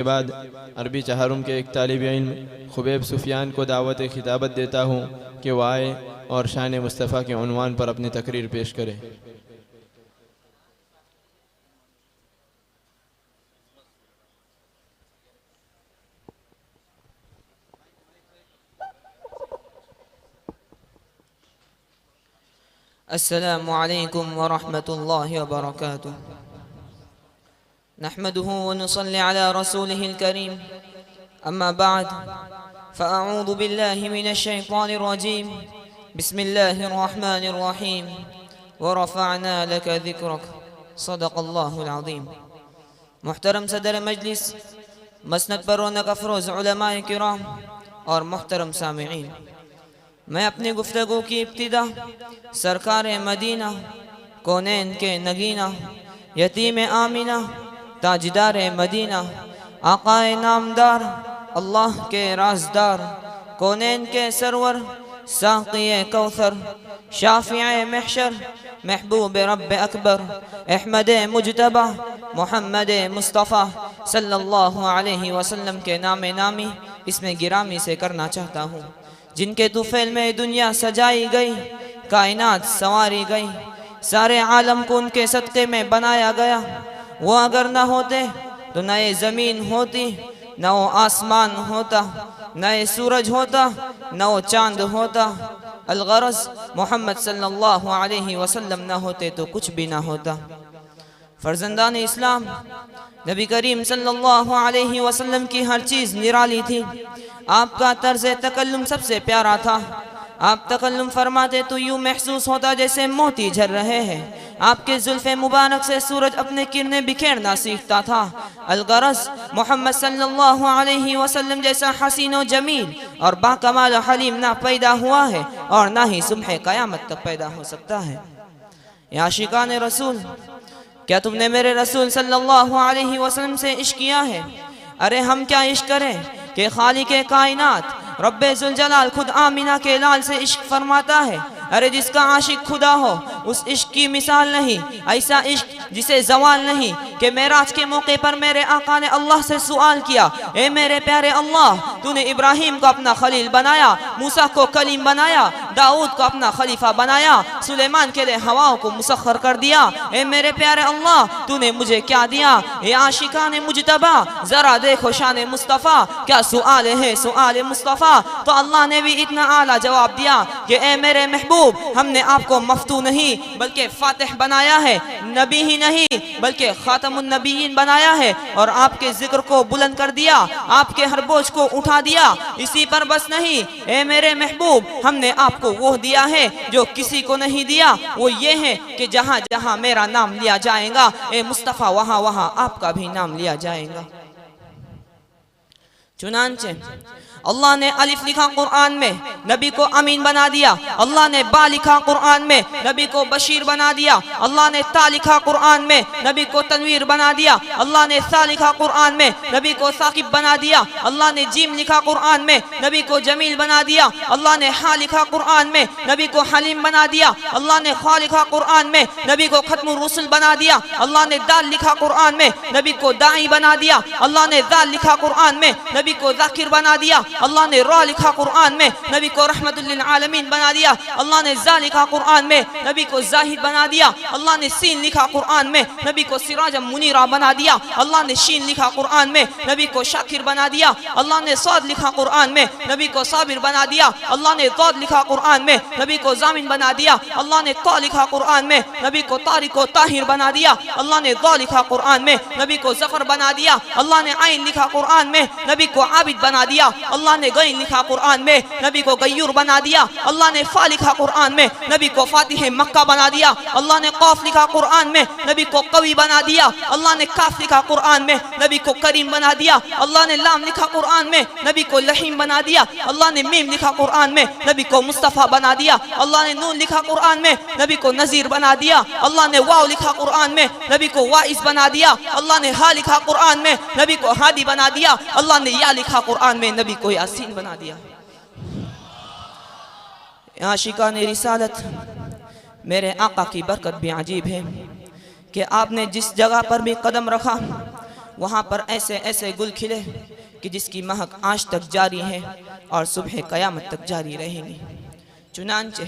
के बाद अरबी चहारुम के एक तालिब इल्म खुबैब सुफियान को दावत खिताबत देता हूँ कि वह आए और शान मुस्तफ़ा के उन्वान पर अपनी तकरीर पेश करें। अस्सलामु अलैकुम व रहमतुल्लाहि व बरकातुहू। नहमदुहु व नुसल्ली अला रसूलिहिल करीम। अम्मा बाद फ़अऊज़ु बिल्लाहि मिनश शैतानिर रजीम। बिस्मिल्लाहिर रहमानिर रहीम। व रफ़अना लका ज़िक्रक। सदक़ल्लाहुल अज़ीम। मुहतरम सदर मजलिस, मसनद पर रौनक अफ़रोज़ उलमाए किराम और मुहतरम सामिईन, मैं अपनी गुफ्तगू की इब्तिदा सरकार मदीना, कौनैन के नगीना, यतीम आमिना, ताजदार मदीना, आकाए नामदार, अल्लाह के राजदार, कौनैन के सरवर, साक़िए कौसर, शाफ़िए महशर, महबूब रब अकबर, अहमद मुजतबा, मोहम्मद मुस्तफ़ा सल्लल्लाहु अलैहि वसल्लम के नामे नामी इसमें गिरामी से करना चाहता हूँ, जिनके तुफ़ैल में दुनिया सजाई गई, कायनात संवारी गई, सारे आलम को उनके सदक़े में बनाया गया। वो अगर न होते तो न ये ज़मीन होती, न वो आसमान होता, न ये सूरज होता, न वो चाँद होता। अलगरज़ मोहम्मद सल्लल्लाहु अलैहि वसल्लम न होते तो कुछ भी ना होता। फ़र्ज़ंदान इस्लाम, नबी करीम सल्लल्लाहु अलैहि वसल्लम की हर चीज़ निराली थी। आपका तर्ज़ तकल्लुम सबसे प्यारा था। आप तकल्लुम फरमाते तो यूँ महसूस होता जैसे मोती झर रहे हैं। आपके जुल्फ़े मुबारक से सूरज अपने किरणें बिखेरना सीखता था। अलगरज़ मोहम्मद सल्लल्लाहु अलैहि वसल्लम जैसा हसीन व जमील और बाकमाल हलीम ना पैदा हुआ है और ना ही सुबह क़यामत तक पैदा हो सकता है। या आशिकान रसूल, क्या तुमने मेरे रसूल सल्लल्लाहु अलैहि वसल्लम से इश्क किया है? अरे हम क्या इश्क करें कि खालिक़े कायनात रब्बे जुल जलाल खुद आमिना के लाल से इश्क फरमाता है। अरे जिसका आशिक खुदा हो उस इश्क की मिसाल नहीं, ऐसा इश्क जिसे जवाल नहीं कि मेराज के मौके पर मेरे आका ने अल्लाह से सवाल किया, ए मेरे प्यारे अल्लाह, तूने इब्राहीम को अपना खलील बनाया, मूसा को कलीम बनाया, दाऊद को अपना खलीफा बनाया, सुलेमान के लिए हवाओं को मुसख्खर कर दिया। ए मेरे प्यारे अल्लाह, तूने मुझे क्या दिया? ए आशिकान मुजतबा, जरा देखो शान मुस्तफ़ा, क्या सुआल है सुआल मुस्तफ़ा। तो अल्लाह ने भी इतना आला जवाब दिया कि ए मेरे महबूब, हमने आपको मफ्तू नहीं बल्कि फातिह बनाया है, नबी ही नहीं बल्कि खातमुन नबीयीन बनाया है, और आपके जिक्र को बुलंद कर दिया, आपके हर बोझ को उठा दिया। इसी पर बस नहीं, ए मेरे महबूब, हमने आपको वो दिया है जो किसी को नहीं दिया। वो ये है कि जहाँ जहाँ मेरा नाम लिया जाएगा, ए मुस्तफ़ा, वहाँ वहाँ आपका भी नाम लिया जाएगा। चुनांचे अल्लाह ने अलिफ लिखा कुरान में, नबी को अमीन बना दिया। अल्लाह ने बा लिखा कुरान में, नबी को बशीर बना दिया। अल्लाह ने ता लिखा कुरान में, नबी को तनवीर बना दिया। अल्लाह ने सा लिखा कुरान में, नबी को साकिब बना दिया। अल्लाह ने जीम लिखा कुरान में, नबी को जमील बना दिया। अल्लाह ने हा लिखा कुरान में, नबी को हलीम बना दिया। अल्लाह ने खा लिखा कुरान में, नबी को खत्मुर रुसुल बना दिया। अल्लाह ने दाल लिखा कुरान में, नबी को दाई बना दिया। अल्लाह ने दाल लिखा कुरान में, नबी को जाकिर बना दिया। अल्लाह ने रा लिखा कुरान में, नबी को रहमतुल लिल आलमीन बना दिया। अल्लाह ने जा लिखा कुरान में, नबी को जाहिद बना दिया। अल्लाह ने सीन लिखा कुरान में, नबी को सिराजम मुनीरा बना दिया। अल्लाह ने शीन लिखा कुरान में, नबी को शाकिर बना दिया। अल्लाह ने साद लिखा कुरान में, नबी को साबिर बना दिया। अल्लाह ने दाद लिखा कुरान में, नबी को जामिन बना दिया। अल्लाह ने ता लिखा कुरान में, नबी को तारिक व ताहिर बना दिया। अल्लाह ने दा लिखा कुरान में, नबी को जफर बना दिया। अल्लाह ने आइन लिखा कुरान में, नबी को आबिद बना दिया। अल्लाह ने गैन लिखा कुरान में, नबी को गयूर बना दिया। अल्लाह ने फा लिखा कुरान में, नबी को फातिह मक्का बना दिया। अल्लाह ने कौफ लिखा कुरान में, नबी को कवी बना दिया। अल्लाह ने काफ लिखा कुरान में, नबी को करीम बना दिया। अल्लाह ने लाम लिखा कुरान में, नबी को लहीम बना दिया। अल्लाह ने मीम लिखा कुरान में, नबी को मुस्तफ़ा बना दिया। अल्लाह ने नून लिखा कुरान में, नबी को नज़ीर बना दिया। अल्लाह ने वाव लिखा कुरान में, नबी को वाइस बना दिया। अल्लाह ने हा लिखा कुरान में, नबी को हादी बना दिया। अल्लाह ने या लिखा कुरान में, नबी को यासीन बना दिया। आशिकान रिसालत, मेरे आका की बरकत भी अजीब है कि आपने जिस जगह पर भी कदम रखा वहाँ पर ऐसे ऐसे गुल खिले कि जिसकी महक आज तक जारी है और सुबह क़यामत तक जारी रहेंगी। चुनांचे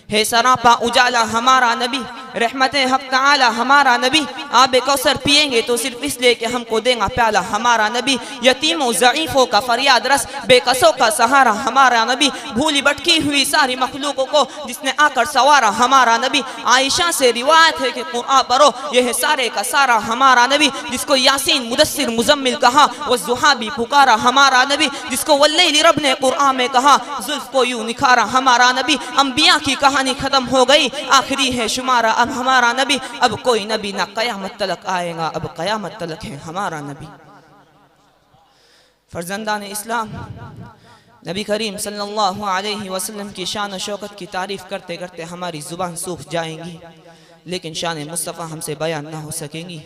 है सरापा उजाला हमारा नबी, रहमते हक ताला हमारा नबी। आबे कौसर पिएंगे तो सिर्फ इसलिए कि हमको देगा प्याला हमारा नबी। यतीमों ज़ईफ़ों का फरियाद रस, बेकसों का सहारा हमारा नबी। भूली भटकी हुई सारी मखलूकों को जिसने आकर सवारा हमारा नबी। आयशा से रिवायत है कि कुरान पढ़ो, यह है सारे का सारा हमारा नबी। जिसको यासीन मुदस्सिर मुजम्मिल कहा, वो ज़ुहा भी पुकारा हमारा नबी। जिसको वल्लैल रब ने कुरान में कहा, जुल्फ को यूं निखारा हमारा नबी। अंबिया की कहानी खत्म हो गई, आखिरी है शुमारा अब हमारा नबी। अब कोई नबी ना क़यामत तलक आएगा, अब क़यामत तलक है हमारा नबी। फर्जंदान इस्लाम, नबी करीम सल्लल्लाहु अलैहि वसल्लम की शान और शौकत की तारीफ़ करते करते हमारी ज़ुबान सूख जाएंगी, लेकिन शान मुस्तफ़ा हमसे बयान ना हो सकेंगी।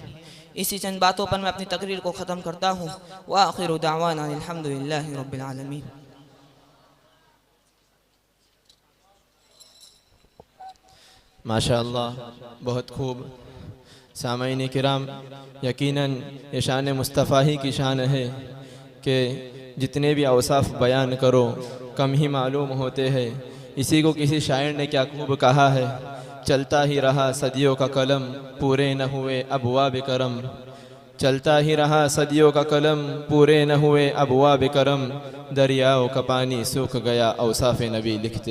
इसी चंद बातों पर मैं अपनी तकरीर को ख़त्म करता हूँ। व आखिरु दावाना अल्हम्दुलिल्लाहि रब्बिल आलमीन। माशाअल्लाह, बहुत खूब। सामईन किराम, यकीनन ये शान मुस्तफ़ा ही की शान है कि जितने भी औसाफ बयान करो कम ही मालूम होते हैं। इसी को किसी शायर ने क्या खूब कहा है, चलता ही रहा सदियों का कलम, पूरे न हुए अबवाब करम। चलता ही रहा सदियों का कलम, पूरे न हुए अबवाब करम। दरियाओं का पानी सूख गया औसाफ नबी लिखते